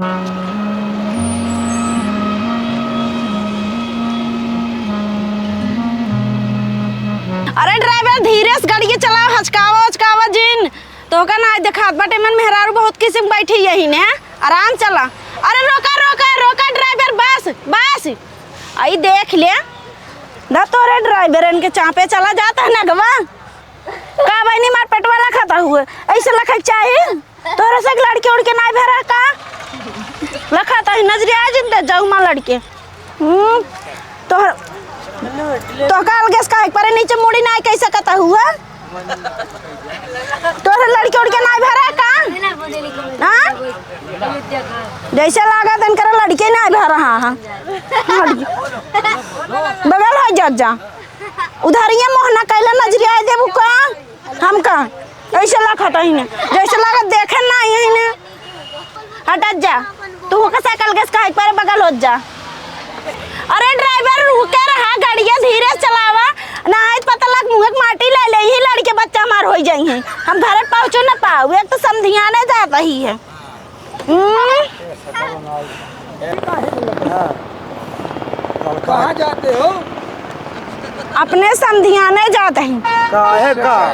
अरे ड्राइवर धीरे से गाड़ी चलाओ, हचकावा जिन तो का ना देखात बाटे मन मेहरारू बहुत किस्म बैठी यही ने आराम चला। अरे रोका ड्राइवर, बस आई देख ले ना तोरे ड्राइवर इनके चापे चला जाता है ना गवा का बहनी मार पेट वाला खाता हुआ ऐसे लखा चाहिए तोरे से लड़के उड़ के ना भेरा का लखाता है नजरिया जिंदा जाऊ मां लड़के तो काल गैस का एक पर नीचे मुड़ी ना कैसे कता हुआ तोरे लड़के उड़ के ना भेरा का हां जैसे लागा तन कर लड़के ना भेरा हां बगल हो जा उधर ये मोहना कैला नजरिया देबू का हमका ऐसे लखता ही ने जैसे लगा देखे ना यही ने हट जा तू का साइकिल गैस का एक पर बगल हो जा। अरे ड्राइवर रुके रहा गाड़िया धीरे चलावा ना पता लग मुंह माटी ले ले ही लड़के बच्चा मार हो जाई हैं हम घर पहुंचो ना पाओ एक तो समधियाने जाता ही है। कहाँ जाते हो? अपने समधियाने जाते हैं। काहे का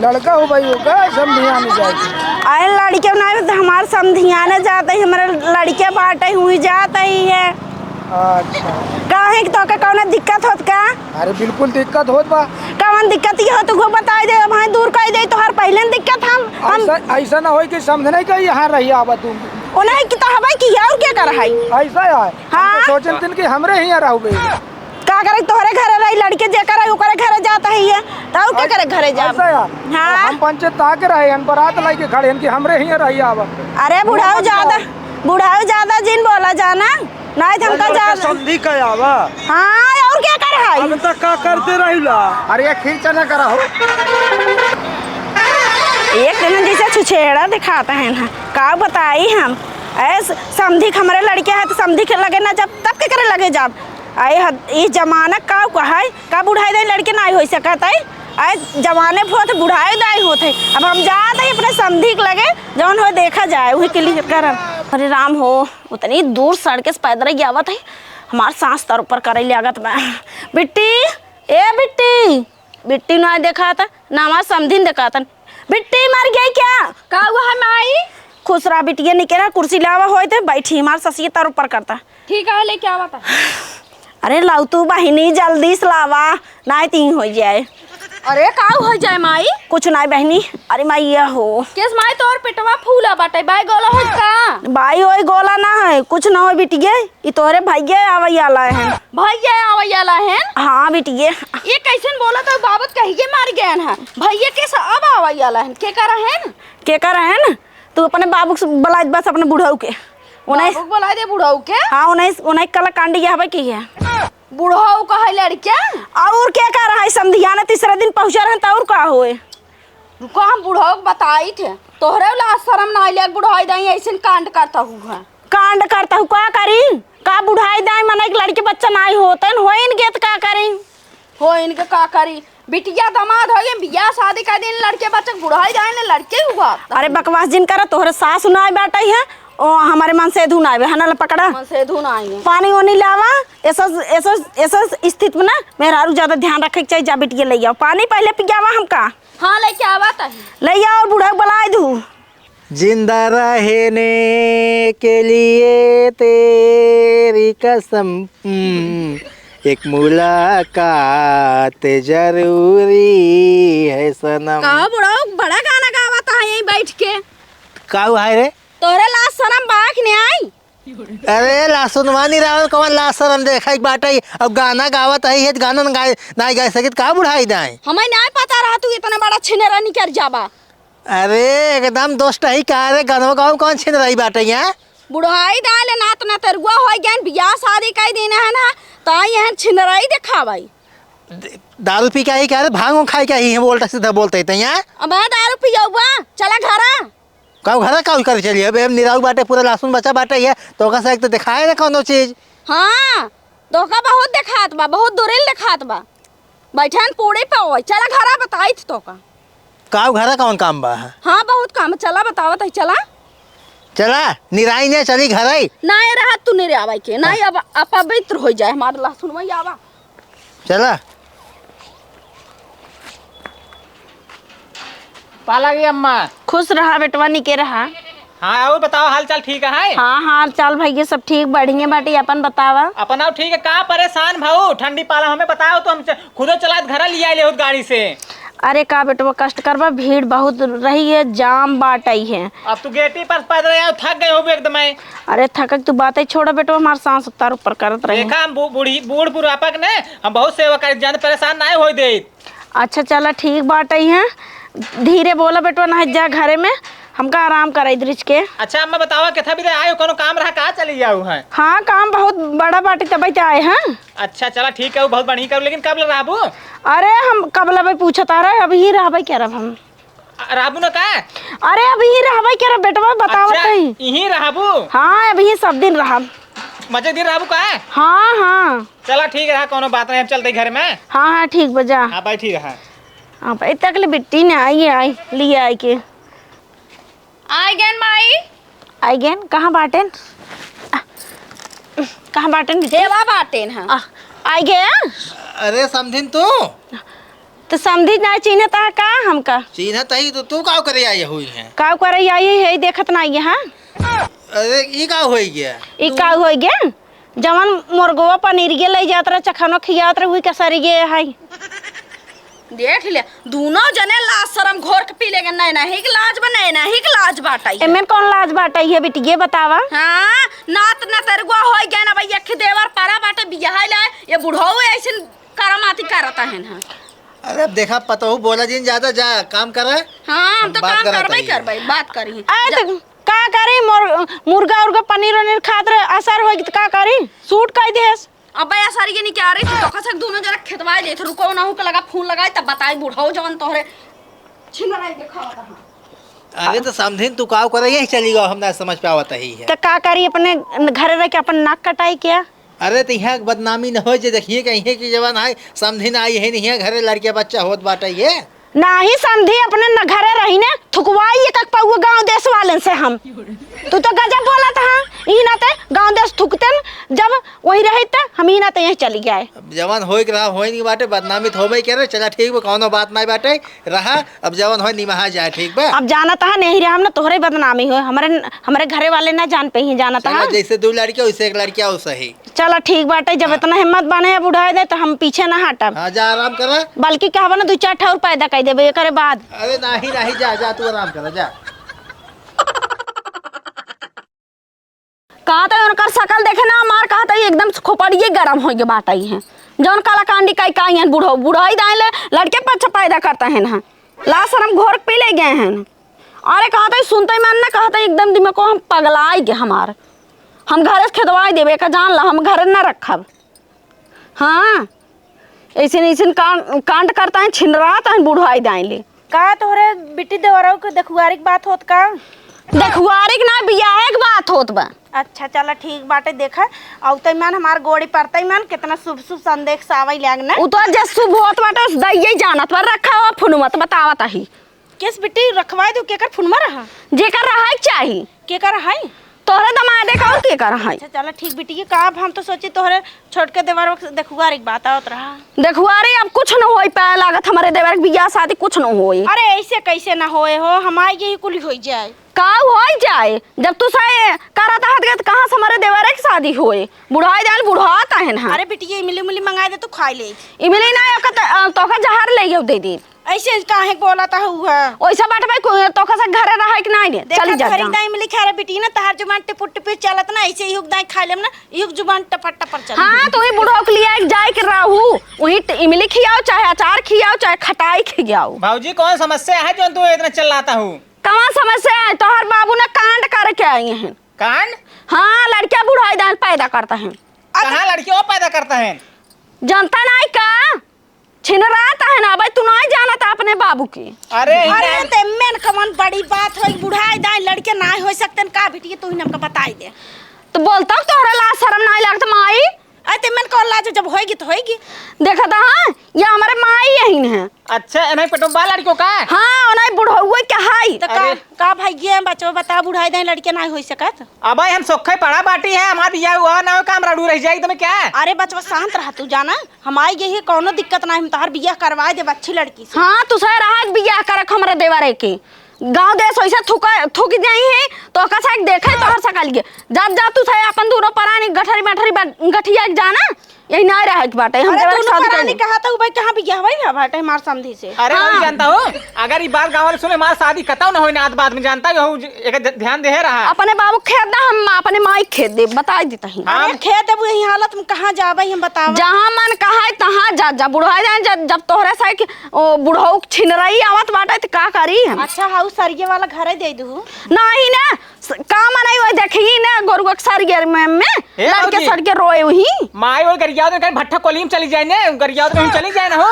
लड़का हो भाई होगा समधियाने जाते अरे लड़के ना हमारे समधियाने जाते हैं हमारे लड़के बाटे हुई जाते ही है। अच्छा काहे तो का कौन दिक्कत होत का? अरे बिल्कुल दिक्कत होत बा। कौन दिक्कत ही हो तू को बता दे भाई दूर कर दे तो हर पहले दिक्कत हम ऐसा ना होई कि समझने का यहाँ रही आवा तुम उन्हें की तो हवा की और क्या कर है ऐसा है। हाँ? सोचन दिन कि हमरे ही रहू बे का करे तोहरे घरे रही लड़के जे करे ओकरे घरे जाता है तो क्या करे घरे जा। हाँ हम पंचायत ताक रहे हम बारात लाई के खड़े कि हमरे ही रही आवा। अरे बुढ़ाओ ज्यादा जिन बोला जाना नहीं हमका जा समझी का आवा। हां और क्या कर है हम तक का करते रहिला। अरे खीर चना करा हो एक दिन जैसे छुछेड़ा दिखाता है ना का बताई हम ऐसे समझी हमारे लड़के है तो समझी के लगे ना जब तब के करे लगे जब आए ये जमाना का है का बुढ़ाई दे लड़के ना हो सकत है आए जमाने बहुत बुढ़ाई दाई होते अब हम जाते हैं अपने समझी के लगे जौन हो देखा जाए वही के लिए कर। अरे राम हो उतनी दूर सड़के से पैदल आवत है हमार सांस तर ऊपर करे लागत मैं बिट्टी ना देखा था ना हमार समझी देखा था बिट्टी मर गई क्या का हुआ है माई खुश रहा बिटिया निकला कुर्सी लावा होए थे बैठी हमार ससी तर ऊपर करता ठीक है लेके आवा था। अरे लाऊ तू बहिनी जल्दी से लावा नहीं तीन हो जाए। अरे का हो जाए माई कुछ नहीं बहनी। अरे माई ये हो किस माई तोर पेटवा फूला बाटे बाई गोला हो का बाई ओए गोला ना है कुछ ना हो बिटिया ये तोरे भैया आवैयाला है हाँ बिटिया ये कैसन बोला तो बाबत कहिए मार गए हैं भैया के अब आवैयाला है के करा है तू अपने बाबू से बुला बस अपने बुढ़ऊ के उन्हें बुला दे बुढ़ऊ के हाँ उन्हें कल कांडी यहाँ की है बुढ़ऊ का है लड़के और क्या कर रहा है समधिया ने तीसरा दिन पहुंचा रहे तो और का होए रुको हम बुढ़ऊ बताई थे तोहरे ला शर्म ना ले बुढ़ाई दाई ऐसे कांड करता हूँ का करी का बुढ़ाई दाई मन एक लड़के बच्चा नहीं होते हो इनके तो का करी बिटिया दामाद हो गए बियाह शादी का दिन लड़के बच्चे बुढ़ाई दाई ने लड़के हुआ। अरे बकवास जिन करा तोहरे सास सुनाए बैठा है ओ हमारे मन से धुन आवे है ना पकड़ा मन से धुन आएंगे पानी ओनी लावा ऐसा स्थिति में ना मेहरारू ज्यादा ध्यान रखे के चाहिए जा बिटिया ले आओ पानी पहले पियावा हमका हाँ लेके आवा ले आओ और बूढ़ा बुला दू जिंदा रहने के लिए तेरी कसम एक मुलाकात जरूरी है सनम। का बुढ़ा बड़ा गाना गावा है यहीं बैठ के का है रे तोरे लाश शर्म बाक ने आई। अरे लासुनवा नहीं रावल कौन लाश शर्म देखा एक बात है अब गाना गावत है गाना ना गा सके का बुढ़ाई दाए हमें नहीं पता रहा तू इतना बड़ा छिनेरा निकर जाबा। अरे एकदम दोस्त ही कहा रे गाना गाँव कौन छिन रही बात है बुढ़ाई डाले नात ना तरुआ हो गया बियाह शादी का दिन है ना तो यहाँ छिनराई देखा भाई दारू पी क्या ही क्या भांग खाई क्या ही बोलता सीधा बोलते यहाँ अब दारू पिया चला घर का घर का कर चलिए अब निराऊ बाटे पूरा लासुन बचा बाटे है तो का तो दिखाए ना कौन चीज। हाँ धोखा बहुत देखात बा बहुत दुरिल देखात बा बैठन पूरे पे चला घर बताई तो का घर कौन काम बा। हाँ बहुत काम चला बतावत है चला चला निराई ने चली घर आई। नहीं रहा तू नहीं आवा के नहीं अब अपवित्र हो जाए हमारे लहसुन में आवा। चला पाला गई अम्मा। खुश रहा बेटवा निके रहा। हाँ और बताओ हाल चाल ठीक है? हाँ हाल चाल भैया सब ठीक बढ़िया बाटी अपन बतावा। अपना ठीक है। का परेशान भाऊ ठंडी पाला हमें बताओ तो हम खुदो चलात घर लिया ले गाड़ी से। अरे का बेटवा कष्ट करवा भीड़ बहुत रही है जाम बाटई है। अब तू गेटी पर पैदल आया थक गए हो एकदम। अरे थकक तू बात ही छोड़ा बेटवा हमारे सांस उतार ऊपर करत रही। देखा हम बूढ़ बुढ़ापक ने हम बहुत सेवा कर जान परेशान ना हो दे। अच्छा चला ठीक बाटई है धीरे बोला बेटवा ना जा घरे में हमका आराम करे दृच के। अच्छा अम्मा बतावा किथा भी आयो कोनो काम रहा कहाँ चली जाऊ है? हाँ काम बहुत बड़ा बाटी तब आए हैं। अच्छा चला ठीक है वो बहुत बढ़िया करूँ लेकिन कब रहबू? अरे हम कब लबे पूछत आ रहे अभी ही रहबे क्या रब हम रहबू न का? अरे अभी ही रहबे क्या रब बेटवा बताओ अच्छा, कहीं। यहीं रहबू? हाँ अभी ही सब दिन रहा। मजे दिन रहबू का? हाँ हाँ चला ठीक है कोनो बात नहीं हम चलते घर में। हाँ हाँ ठीक बजा। हाँ भाई ठीक है। हाँ भाई तक ले बिट्टी ने आई लिए आई के I gain my. I gain कहाँ बाटेन कहाँ बाटेन देवा बाटेन है। आई गया। अरे समझिन तू तो समझी ना चिन्ह ता का हमका चिन्ह तही तो तू का करे आई हुई है? का करे आई है देखत ना ये। हाँ अरे ई का हो गया? ई का हो गया जवन मुर्गवा पनीर के ले जात रहा चखनो खियात रहा हुई कसरी गे है। देख ले दोनों जने लाज शरम घोर के पी लेगे। नहीं नहीं कि लाज बने नहीं कि लाज बाटाई एमे कौन लाज बाटाई है बेटी ये बतावा। हाँ नात न तरगुआ हो गया ना भाई एक देवर पारा बाटे बियाह लाए ये बुढ़ऊ ऐसे करमाती करता है ना। अरे अब देखा पता बोला जिन ज्यादा जा काम कर रहा है। हाँ हम तो बात काम करत करबे रही। बात करी। आए तो का करी मुर्गा उर्गा पनीर वनीर खात रहे असर होगी तो का करी सूट कर देस। अब भैया सारी के नहीं क्या रही थी तो कसक दोनों जरा खेतवाए ले थे रुको ना हो के लगा फोन लगाए तब बताई बुढ़ाओ जवन तोहरे छिनराई देखा था। अरे तो समझिन तू का करे यही चली गो हम ना समझ पावत ही है। तो का करी अपने घरे रह के अपन नाक कटाई क्या। अरे तो यहाँ बदनामी न हो जे देखिए कहीं की जवान है समझिन आई है नहीं घरे लड़के बच्चा होत बाटे ये ना ही समझी अपने न घरे रही ने थुकवाई एक पाऊ गांव देश वाले से हम। तू तो गजब बोला था। ई नाते गांव देश थुकते जब वही रहे थे हम ही नाते यहीं चली गए। अब जवान हो रहा हो नहीं बाटे बदनामी तो होबे करे। चला ठीक बा कौनो बात नहीं बाटे रहा अब जवान हो निमहा जाए ठीक बा। अब जाना था नहीं रहा हम ना तोहरे बदनामी हो हमारे घरे वाले ना जान पे ही जाना था। जैसे दो लड़के वैसे एक लड़किया हो सही। चलो ठीक बाटे जब इतना हिम्मत बने है बुढ़ाए दे तो हम पीछे ना हटब। हाँ जा आराम करा। बल्कि क्या बना 2-4 ठौर पैदा कर देबे एकरे बाद। अरे नहीं नहीं जा तू आराम करा जा। कहा था उनकर शकल देखे ना मार कहा था एकदम खोपड़िए गरम हो गए बाटाई है जौन काला कांडी काई हैं बुढ़ाई दाइले लड़के पर पैदा करता है ना ला शरम घोर पी ले गए हैं। अरे कहा था सुनते ही मन ना कहा था एकदम दिमाग को हम पगलाई गए हमारे हम घर से खेदवाई देवे का जान ला हम घर न रखब। हाँ ऐसे कांड करता है छिनराता है बुढ़ाई दाइले का तोहरे बिटी देवरों के देखुआरी की बात होत का। देखुआरी ना बियाह की बात होत बा। अच्छा चला ठीक बाटे देखा औते मन हमार गोड़ी पड़ते मन कितना शुभ शुभ संदेश आवे लागना उ तो जे शुभ होत बाटे दइए जानत पर रखा हो फुनमत बतावत ही किस बिटी रखवाई दो केकर फुनमा रहा जेकर रहा चाही केकर रहा तोहरे दमादे का और केकर रहा। अच्छा चला ठीक बिटी के का हम तो सोची तोहरे छोट के देवर देखुआरी की बात आवत रहा। देखुआरी अब कुछ न होई पाए लागत हमारे देवर के बियाह शादी कुछ न होई। अरे ऐसे कैसे ना होए हो हमारी यही कुल हो जाए का हो जाए जब तू सही करता है कहाँ से हमारे देवर की शादी होए बुढ़ाई दाल बुढ़ाता है ना। अरे बिटी ये इमली उमली मंगा दे तो खाई ले इमली ना तो का जहर ले दे दी ऐसे काहे बोला था हुआ ओइसा बात भाई तो का घर रहा कि नहीं चली जा खरीदा इमली खा रे बिटी ना तहार जुबान टिपुट टिप चलत ना ऐसे युग दाई खा लेम ना युग जुबान टपट टपर चल। हां तो ही बुढ़ो के लिए जाए के रहू वही इमली खियाओ चाहे अचार खियाओ चाहे खटाई खियाओ। भाऊजी कौन समस्या है जो तू इतना चिल्लाता हूँ? कहाँ समस्या है तोहर बाबू ने कांड करके आए हैं। कांड? हाँ लड़कियां बुढ़ाई दान पैदा करता है। कहाँ लड़कियों पैदा करता है? जनता नहीं का छिनराता है ना भाई तू नहीं जाना था अपने बाबू की। अरे ते मेन कमन बड़ी बात है बुढ़ाई दाई लड़के नहीं हो सकते का बेटी तू ही हमको बताई दे तो बोलता तोहरा ला शर्म नहीं लगता माई अरे मन कौन लाज जब होएगी तो होएगी। देखा था हाँ ये हमारे माई यही है। अच्छा नहीं पेटोबा लड़कियों का हाँ नहीं बुढ़ऊ क्या हाई तो अरे। का भाई ये बच्चों बता बुढ़ाई दे लड़के ना हो सकत। अब हम सोखे पड़ा बाटी है हमार बिया हुआ ना काम रडू रह जाएगी तुम्हें क्या अरे बचवा शांत रहा तू जाना हमारी यही कोनो दिक्कत ना हम तोहर बियाह करवा दे अच्छी लड़की से। हाँ तू सह रहा बियाह करक हमारे देवरे के गांव देश ऐसा थूक जाई है तो कसा देखे तो हर सकल के जब जा तू सह अपन दोनों परानी गठरी मठरी गठिया जाना यही ना रहे के बाटे हम तेरे साथ परानी कहा था भाई कहां बियाह भाई बाटे हमार समधी से। अरे वही जानता हूँ अगर ये बात गाँव वाले सुने हमारी शादी कताऊ ना हो ना बाद में जानता हूँ एक ध्यान दे रहा अपने बाबू खेत दा हम अपने माई खेत दे बता देता ही। अरे खेत देबू यही हालत में कहां जाबे हम बताओ जहां मन कहा है तहां जा जा बुढ़ा जाए जब तोहरे से बुढ़ऊ छिन रही आवत बाटे तो का करी हम। अच्छा हाउ सरिये वाला घर दे दू नहीं ना काम नहीं वो देखी ना गोरुआ सरिये में लड़के सड़के रोए वही माई वो गरिया कहीं भट्ठा कोली में चली जाए ना गरिया कहीं चली जाए ना हो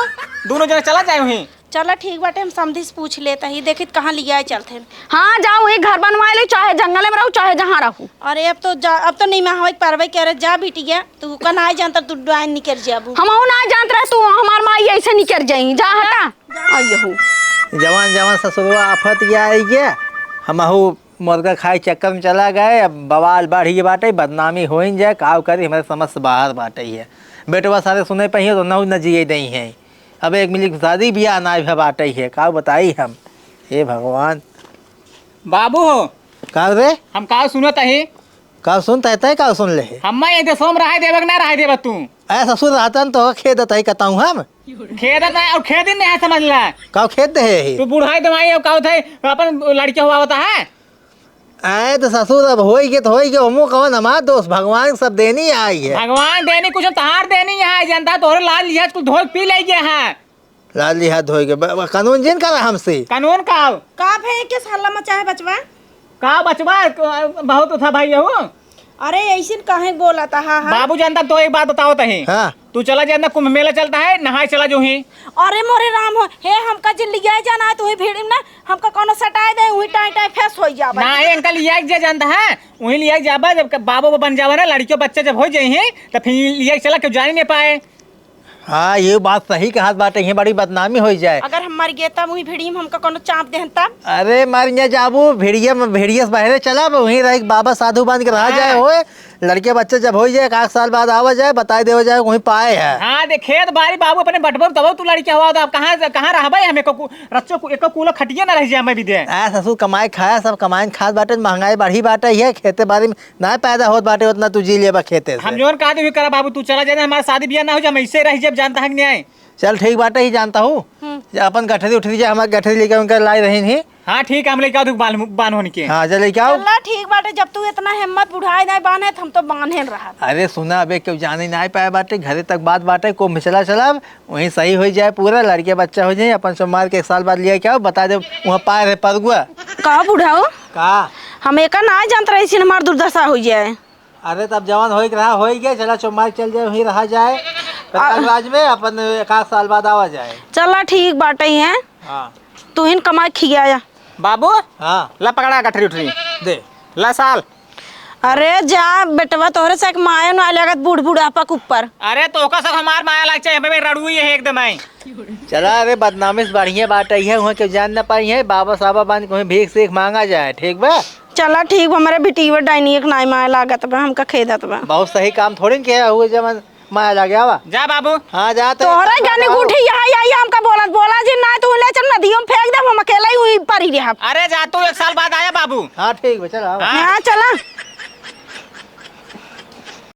दोनों जने चला जाए वहीं। चलो ठीक बाटे हम समझी से पूछ लेते ही देखित कहाँ लिया चलते। हाँ जाओ ये घर बनवा ले चाहे जंगल में रहूँ चाहे जहाँ रहूँ। अरे अब तो नहीं मैं पारवे कह रहे जा बिटिया तू का ना जानता तू डाइन निकल जाबू हम ना जानत रहे तू हमार माई ऐसे निकल जाई जा हटा आइयो जवान जवान ससुरवा आफत या आई गया हमहू मुर्गा खाए चक्कर में चला गए अब बवाल बढ़ी बाटे बदनामी हो ही जाए काव करी हमारे समझ से बाहर बाटे है बेटवा सारे सुने पे तो न जिए नहीं है अब एक मिली शादी बियाह ना भी बाटे है का बताई हम हे भगवान। बाबू हो का रे हम का सुनत है का सुनता है का सुन ले हम ये सोम रहा देवक ना रहा देव तू ऐ ससुर रहता तो खेत है कहताऊँ हम खेत नहीं और खेत नहीं है समझ ला का खेत है तू बुढ़ाई दवाई का अपन लड़के हुआ होता है आए तो ससुर अब हो गए तो हो गए हमू कवन हमार दोस्त भगवान सब देनी आई है भगवान देनी कुछ तहार देनी है जनता तोहरे लाल लिया तू धो पी ले गया है लाली हाथ धोए के कानून जिन करा हमसे कानून का है के हल्ला मचा है बचवा का बचवा बहुत था भाई हो। अरे ऐसे काहे बोला था। हाँ बाबू जानता तो एक बात बताओ तही हाँ तू चला जाना कुंभ मेला चलता है नहाए चला जो ही। अरे मोरे राम हो हे हमका जे लिया जाना है तो ही भीड़ में हमका कोनो सटाए दे वही टाई टाई फेस हो जाबा ना ये अंकल लिया जे जानता है वही लिया जाबा जब बाबू बन जावा ना लड़कियों बच्चे जब हो जाए तो फिर लिया चला क्यों जाने नहीं पाए। हाँ ये बात सही कहा बाटे ये बड़ी बदनामी हो जाए अगर हम मर गए तब वही भीड़ी में हमका कोनो चाप देहन तब। अरे मर जाबू भेड़िया से बाहर चला वहीं रह बाबा साधु बन के रहा जाए होए लड़के बच्चे जब हो जाए 1 साल बाद आवा जाए बताई देवा जाए वहीं पाए है। हाँ देख खेत बारी बाबू अपने बटबर तब तू लड़के हुआ तो कहाँ रहा भाई हमें रच्चो एक कूलो खटिया ना रह जाए मैं भी दे ससुर कमाए खाया सब कमाए खाद बाटे महंगाई बढ़ी बाटे है खेते बाड़ी में ना पैदा होत बाटे उतना तू जी लेबा खेते हम जोन कहा भी करा बाबू तू चला जाए हमारा शादी ब्याह ना हो जाए मैं इससे रह जब जानता है न्याय। चल ठीक बाटे ही जानता हूँ अपन गठरी उठरी जाए हमारे गठरी लेकर उनका लाई रही नहीं। हाँ ठीक है हम लेके आओ बान होने के। हाँ चल लेके आओ ठीक बाटे जब तू इतना हिम्मत बुढ़ाए नहीं बांधे हम तो बांधे रहा। अरे सुना अबे क्यों जाने ना पाए बाटे घरे तक बात बाटे को मिचला चला वहीं सही हो जाए पूरा लड़के बच्चा हो जाए अपन सोमवार के 1 साल बाद लिया क्या बता दे वहाँ पाए रहे परुआ का बुढ़ाओ का हम एक ना जानते रहे हमार दुर्दशा हो जाए। अरे तब जवान हो रहा हो गया चला सोमवार चल जाए वहीं रहा जाए राज में अपन 1 साल बाद आवा जाए। चला ठीक बाटे है हाँ तू इन कमाई खिया बाबू हाँ ला पकड़ा गठरी उठरी दे ला साल। अरे जा बेटवा तोहरे से माया ना लगत बूढ़ बुढ़ापा के ऊपर। अरे तो का सब हमार माया लग चाहिए हमें रड़ुई है एकदम आई चला अरे बदनामी से बढ़िया बात है वहाँ क्यों जान ना पाई है बाबा साहबा बन कहीं भीख से मांगा जाए ठीक बा। चला ठीक हमारे बेटीवा डाइनी एक नाई माया लागत बा हमका खेदत बा बहुत सही काम थोड़ी किया हुए जब माया लग गया वा जा बाबू हाँ जा तोहरा गाने गुठी यहाँ आई हमका बोला जी ना तू ले चल नदियों में फेंक दे हम अकेला ही हुई परी रहा। अरे जा तू 1 साल बाद आया बाबू। हाँ ठीक है चला हाँ चला